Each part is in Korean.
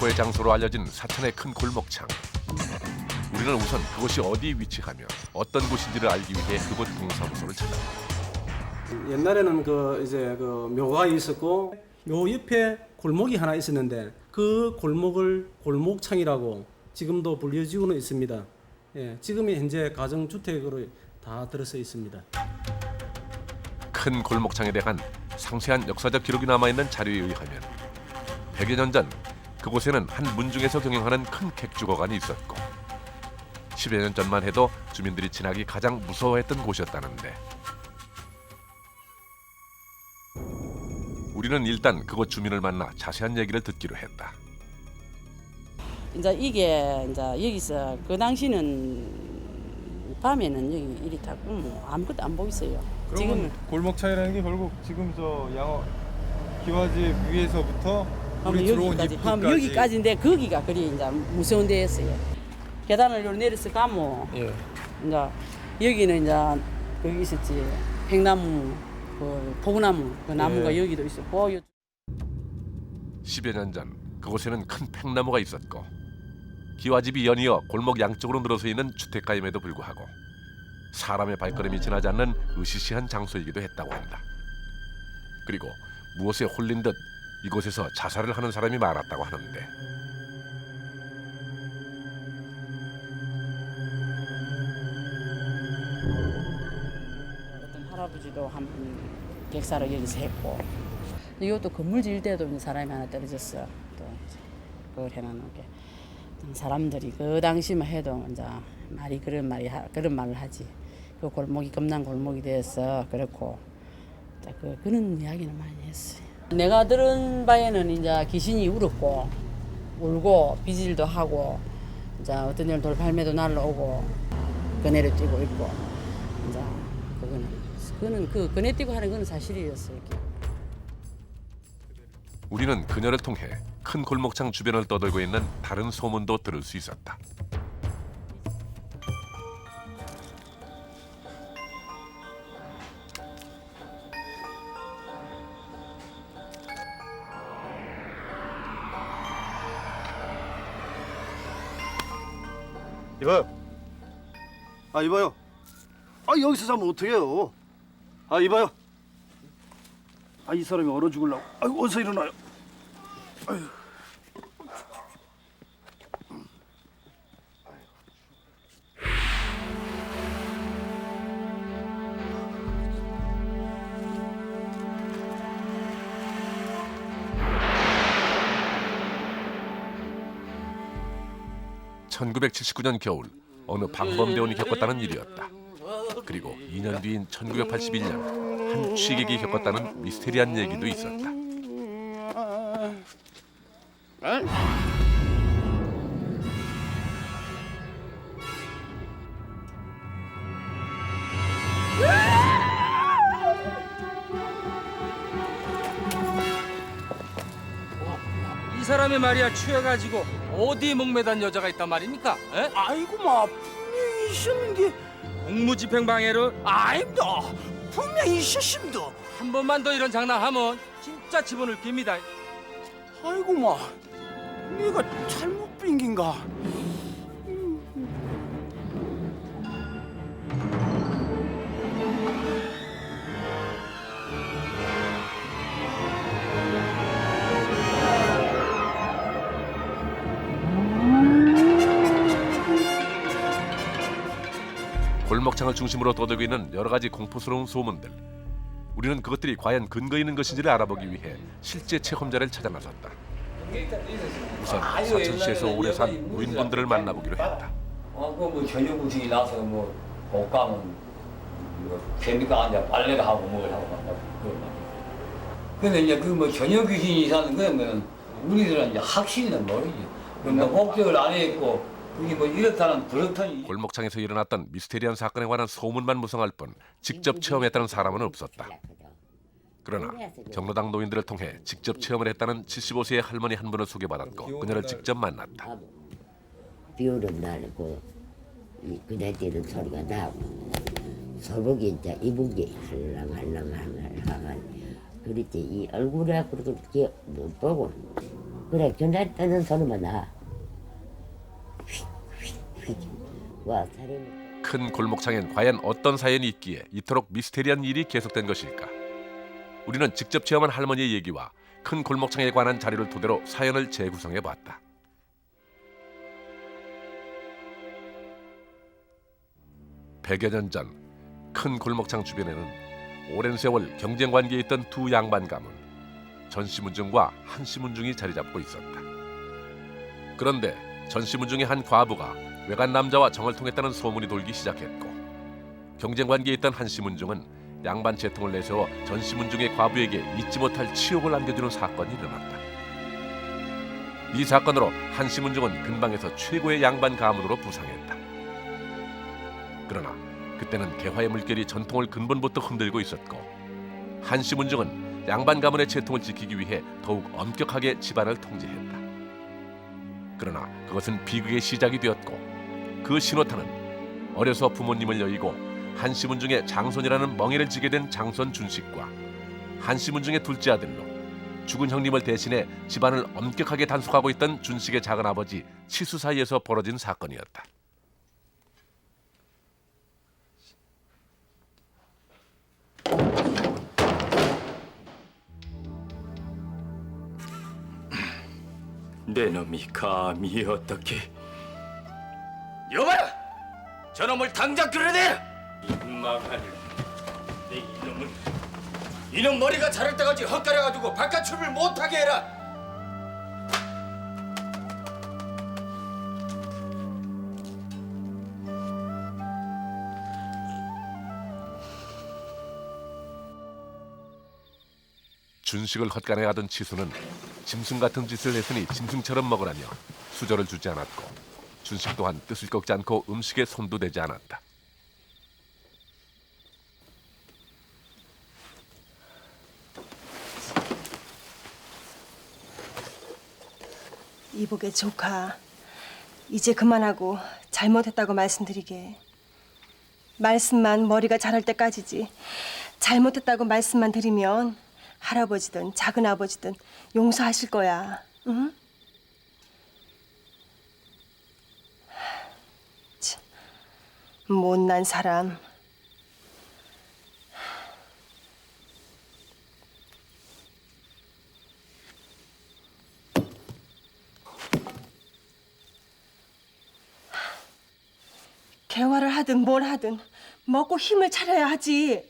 횡포의 장소로 알려진 사천의 큰 골목창. 우리는 우선 그곳이 어디 위치하며 어떤 곳인지를 알기 위해 그곳 동사무소를 찾았다. 옛날에는 그 묘가 있었고 묘 옆에 골목이 하나 있었는데 그 골목을 골목창이라고 지금도 불려지고는 있습니다. 예, 지금이 현재 가정주택으로 다 들어서 있습니다. 큰 골목창에 대한 상세한 역사적 기록이 남아있는 자료에 의하면 100여 년 전 그곳에는 한 문중에서 경영하는 큰 객주거관이 있었고 10여 년 전만 해도 주민들이 지나기 가장 무서워했던 곳이었다는데 우리는 일단 그곳 주민을 만나 자세한 얘기를 듣기로 했다. 이제 이게 이제 여기서 그 당시는 밤에는 여기 이리 타고 뭐 아무것도 안 보이세요. 지금은 골목창이라는 게 결국 지금 저 양어 기와집 위에서부터 우리 들어온 입구까지 여기까지인데 거기가 그리 이제 무서운 데였어요. 계단을 요 내려서 가면 이제 여기는 이제 거기 있었지 백나무 그 포구나무 그 나무가 여기도 있었고 10여 년 전 그곳에는 큰 팽나무가 있었고 기와집이 연이어 골목 양쪽으로 늘어서 있는 주택가임에도 불구하고 사람의 발걸음이 지나지 않는 으시시한 장소이기도 했다고 한다. 그리고 무엇에 홀린 듯 이곳에서 자살을 하는 사람이 많았다고 하는데 어떤 할아버지도 한 분 객사를 여기서 했고 이것도 건물 지을 때도 이제 사람이 하나 떨어졌어. 또 그걸 해놓는 게 사람들이 그 당시만 해도 이제 그런 말을 하지. 그 골목이 금난 골목이 돼서 그렇고 그런 이야기는 많이 했어요. 내가 들은 바에는 이제 귀신이 울고 비질도 하고 이제 어떤 날 돌팔매도 날라오고 그네를 뛰고 있고 이제 그거는 그 그네 뛰고 하는 건 사실이었어요. 우리는 그녀를 통해 큰 골목창 주변을 떠돌고 있는 다른 소문도 들을 수 있었다. 이봐요. 이봐요. 여기서 자면 어떡해요? 이봐요. 이 사람이 얼어 죽으려고. 어서 일어나요. 아유. (1979년) 겨울 어느 방범대원이 겪었다는 일이었다. 그리고 2년 뒤인 1981년 한 취객이 겪었다는 미스테리한 얘기도 있었다. 이 사람이 말이야 취해가지고 어디 목매단 여자가 있단 말입니까? 에? 아이고 분명히 있었는데. 공무집행방해를 아닙니다. 분명히 있었습니다. 한 번만 더 이런 장난하면 진짜 집어넣을 깁니다. 아이고 내가 잘못 빙긴가. 골목창을 중심으로 떠돌고 있는 여러 가지 공포스러운 소문들. 우리는 그것들이 과연 근거 있는 것인지를 알아보기 위해 실제 체험자를 찾아 나섰다. 우선 사천시에서 오래 산 노인분들을 만나보기로 했다. 뭐 저녁 음식이 나서 뭐 볶아면 뭐 개미가 아니라 빨래를 하고 뭘 하고 그런 말. 근데 이제 그 뭐 저녁 귀신이 사는 거는 우리들은 이제 확실히는 모르지. 그뭐 목적을 안 했고 그게 뭐 이렇다는 그렇다니. 골목창에서 일어났던 미스테리한 사건에 관한 소문만 무성할 뿐 직접 체험했다는 사람은 없었다. 그러나 경로당 노인들을 통해 직접 체험을 했다는 75세의 할머니 한 분을 소개받았고 그녀를 직접 만났다. 비 오는 날 그날 뛰는 소리가 나고 소복이 이제 입은 게 할랑할랑할랑 그랬지 이 얼굴에 그렇게 못 보고 그래 전날 떠는 소리만 나. 휙휙휙 와 살인. 큰 골목창엔 과연 어떤 사연이 있기에 이토록 미스테리한 일이 계속된 것일까? 우리는 직접 체험한 할머니의 얘기와 큰 골목창에 관한 자료를 토대로 사연을 재구성해 봤다. 100여 년 전 큰 골목창 주변에는 오랜 세월 경쟁 관계에 있던 두 양반 가문, 전시문중과 한시문중이 자리 잡고 있었다. 그런데 전시문중의 한 과부가 외간 남자와 정을 통했다는 소문이 돌기 시작했고, 경쟁 관계에 있던 한시문중은 양반 재통을 내세워 전시문중의 과부에게 잊지 못할 치욕을 안겨주는 사건이 일어났다. 이 사건으로 한시문중은 근방에서 최고의 양반 가문으로 부상했다. 그러나 그때는 개화의 물결이 전통을 근본부터 흔들고 있었고, 한시문중은 양반 가문의 채통을 지키기 위해 더욱 엄격하게 집안을 통제했다. 그러나 그것은 비극의 시작이 되었고, 그 신호탄은 어려서 부모님을 여의고 한시문중의 장손이라는 멍에를 지게 된 장손 준식과 한시문중의 둘째 아들로 죽은 형님을 대신해 집안을 엄격하게 단속하고 있던 준식의 작은아버지 치수 사이에서 벌어진 사건이었다. 내 놈이 감히 어떻게... 여봐라! 저놈을 당장 끌어내라! 이 망할... 내 이놈은... 이놈 머리가 자랄 때까지 헛가려가지고 바깥 출입을 못하게 해라! 준식을 헛간에 하던 치수는 짐승 같은 짓을 했으니 짐승처럼 먹으라며 수저를 주지 않았고, 준식 또한 뜻을 꺾지 않고 음식에 손도 대지 않았다. 이복의 조카, 이제 그만하고 잘못했다고 말씀드리게. 말씀만 머리가 자랄 때까지지. 잘못했다고 말씀만 드리면 할아버지든 작은아버지든 용서하실 거야. 응? 참, 못난 사람. 개화를 하든 뭘 하든 먹고 힘을 차려야 하지.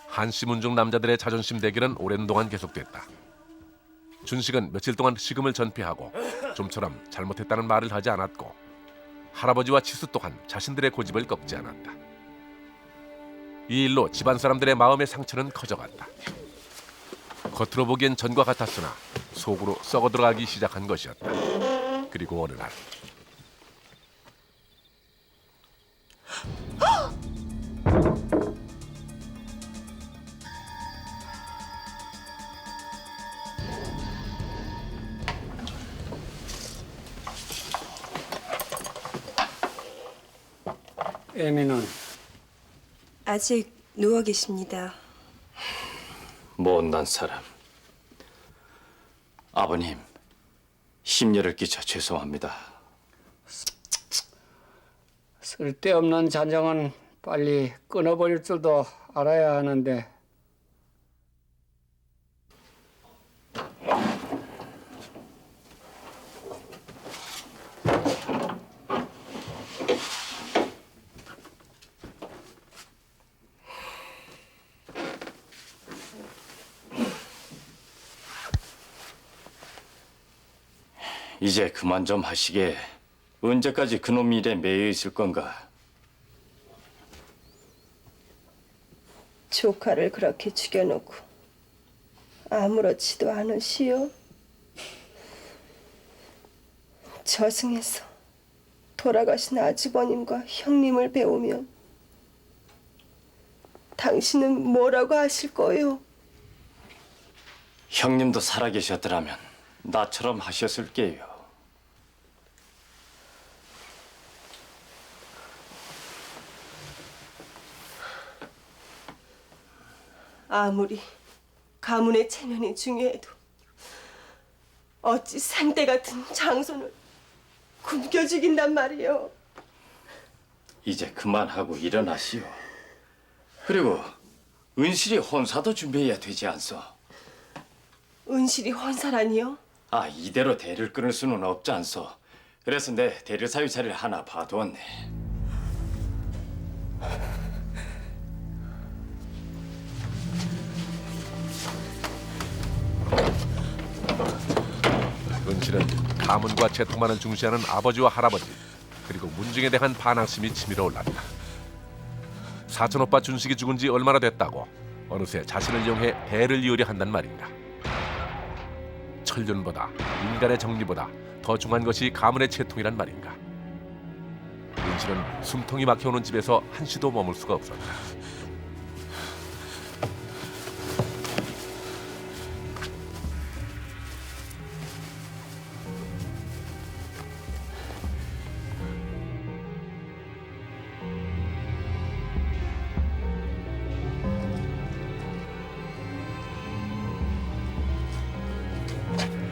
한시문중 남자들의 자존심 대결은 오랜 동안 계속됐다. 준식은 며칠 동안 식음을 전폐하고 좀처럼 잘못했다는 말을 하지 않았고, 할아버지와 치수 또한 자신들의 고집을 꺾지 않았다. 이 일로 집안 사람들의 마음의 상처는 커져갔다. 겉으로 보기엔 전과 같았으나 속으로 썩어 들어가기 시작한 것이었다. 그리고 어느 날 애미는 아직 누워 계십니다. 못난 사람. 아버님, 심려를 끼쳐 죄송합니다. 쓸데없는 잔정은 빨리 끊어버릴 줄도 알아야 하는데. 이제 그만 좀 하시게. 언제까지 그놈 일에 매여 있을 건가? 조카를 그렇게 죽여놓고 아무렇지도 않으시오. 저승에서 돌아가신 아주버님과 형님을 배우면 당신은 뭐라고 하실 거요? 형님도 살아계셨더라면 나처럼 하셨을 게요. 아무리 가문의 체면이 중요해도 어찌 생때 같은 장손을 굶겨 죽인단 말이요. 이제 그만하고 일어나시오. 그리고 은실이 혼사도 준비해야 되지 않소? 은실이 혼사라니요? 아, 이대로 대를 끊을 수는 없지 않소? 그래서 내 대를 사위 자리를 하나 봐두었네. 은실은 가문과 채통만을 중시하는 아버지와 할아버지 그리고 문중에 대한 반항심이 치밀어 올랐다. 사촌오빠 준식이 죽은 지 얼마나 됐다고 어느새 자신을 이용해 대를 이으려 한단 말인가. 천륜보다 인간의 정리보다 더 중요한 것이 가문의 채통이란 말인가. 은실은 숨통이 막혀오는 집에서 한시도 머물 수가 없었다.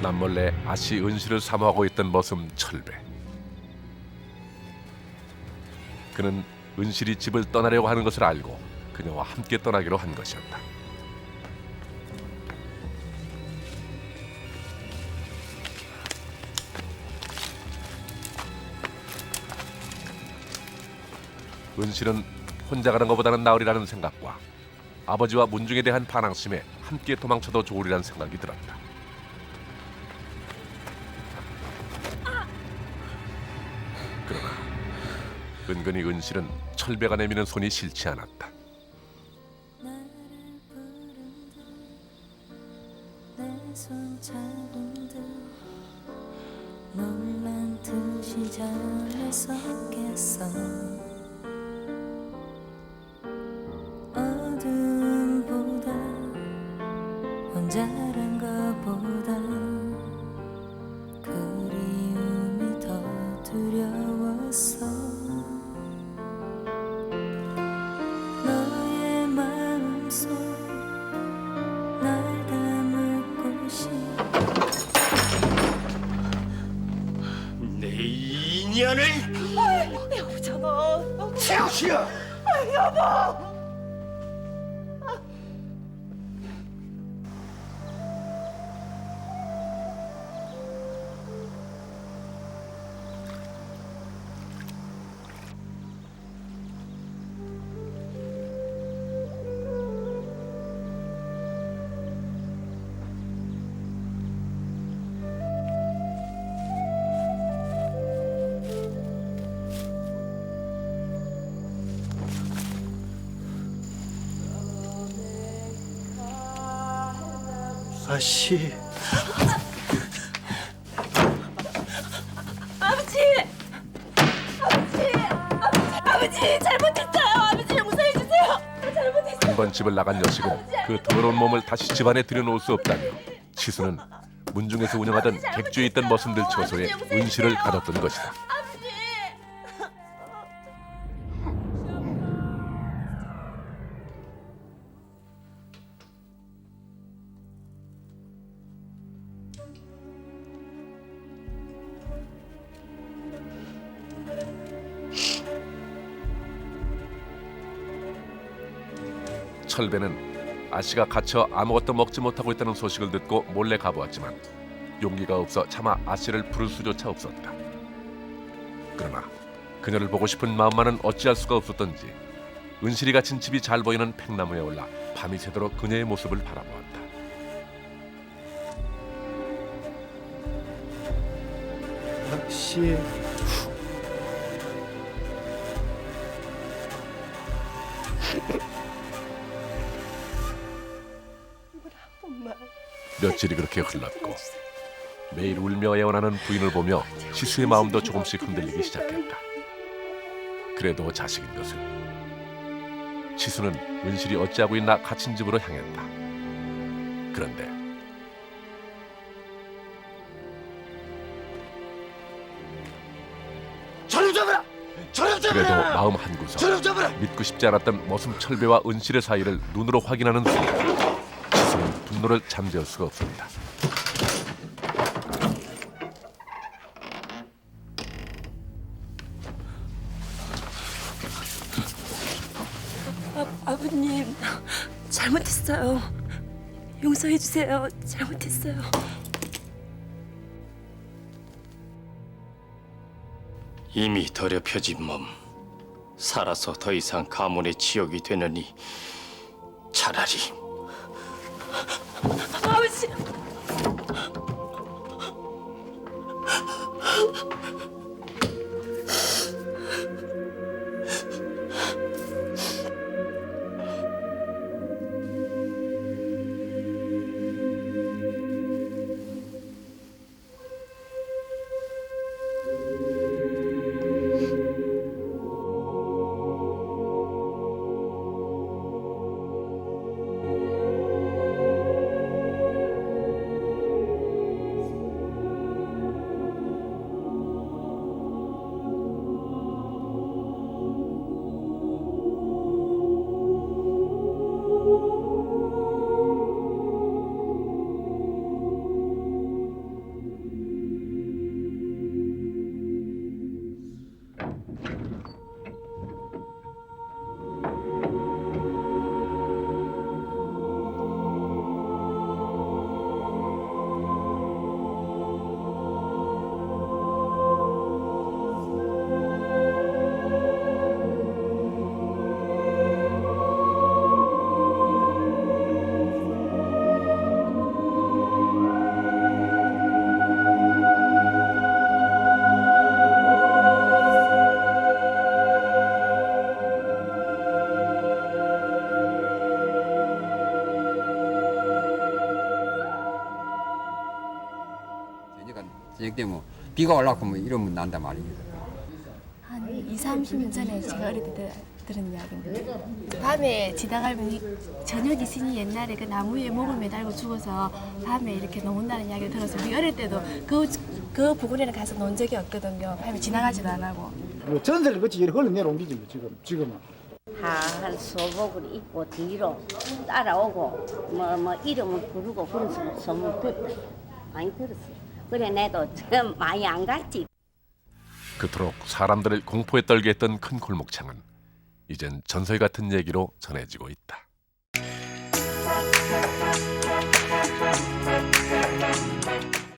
남몰래 아씨 은실을 사모하고 있던 머슴 철배. 그는 은실이 집을 떠나려고 하는 것을 알고 그녀와 함께 떠나기로 한 것이었다. 은실은 혼자 가는 것보다는 나으리라는 생각과 아버지와 문중에 대한 반항심에 함께 도망쳐도 좋으리라는 생각이 들었다. 그러나 은근히 은실은 철배가 내미는 손이 싫지 않았다. 놀란 듯이 잠에 섰겠어. 어둠보다 혼자란 것보다 그리움이 더 두려웠어. 너의 마음속 날 담을 곳이 내 인연을 여보, 태우시오. 여보. 아씨. 아버지! 아버지! 잘못했어요! 아버지 용서해 주세요! 잘못했어요! 한 번 집을 나간 여식은 그 더러운 몸을 다시 집안에 들여놓을 수 없다며 치수는 문중에서 운영하던 객주에 있던 머슴들 처소에 은실을 가뒀던 것이다. 철배는 아씨가 갇혀 아무것도 먹지 못하고 있다는 소식을 듣고 몰래 가보았지만 용기가 없어 차마 아씨를 부를 수조차 없었다. 그러나 그녀를 보고 싶은 마음만은 어찌할 수가 없었던지 은실이 갇힌 집이 잘 보이는 팽나무에 올라 밤이 새도록 그녀의 모습을 바라보았다. 아씨. 며칠이 그렇게 흘렀고 매일 울며 애원하는 부인을 보며 치수의 마음도 조금씩 흔들리기 시작했다. 그래도 자식인 것을. 치수는 은실이 어찌하고 있나 갇힌 집으로 향했다. 그런데 그래도 마음 한구석 믿고 싶지 않았던 머슴 철배와 은실의 사이를 눈으로 확인하는 순간 분노를 잠재울 수가 없습니다. 아버님, 잘못했어요. 용서해 주세요. 잘못했어요. 이미 더럽혀진 몸, 살아서 더 이상 가문의 치욕이 되느니 차라리 아버지. 저녁 되면 비가 올라오고 뭐 이러면 난단 말입니다. 한 2, 30년 전에 제가 어릴 때 들은 이야기인데 밤에 지나가면 저녁 있으니 옛날에 그 나무에 목을 매달고 죽어서 밤에 이렇게 녹는다는 이야기를 들어서 우리 어릴 때도 그 부근에는 가서 논 적이 없거든요. 밤에 지나가지도 안 하고. 전설을 그치 이렇게 흘러내려온 거지 뭐 지금은. 한 소복을 입고 뒤로 따라오고 뭐 이름을 부르고 그런 소문 듣다 많이 들었어요. 그래 내도 참 많이 안 갔지. 그토록 사람들을 공포에 떨게 했던 큰 골목창은 이젠 전설 같은 얘기로 전해지고 있다.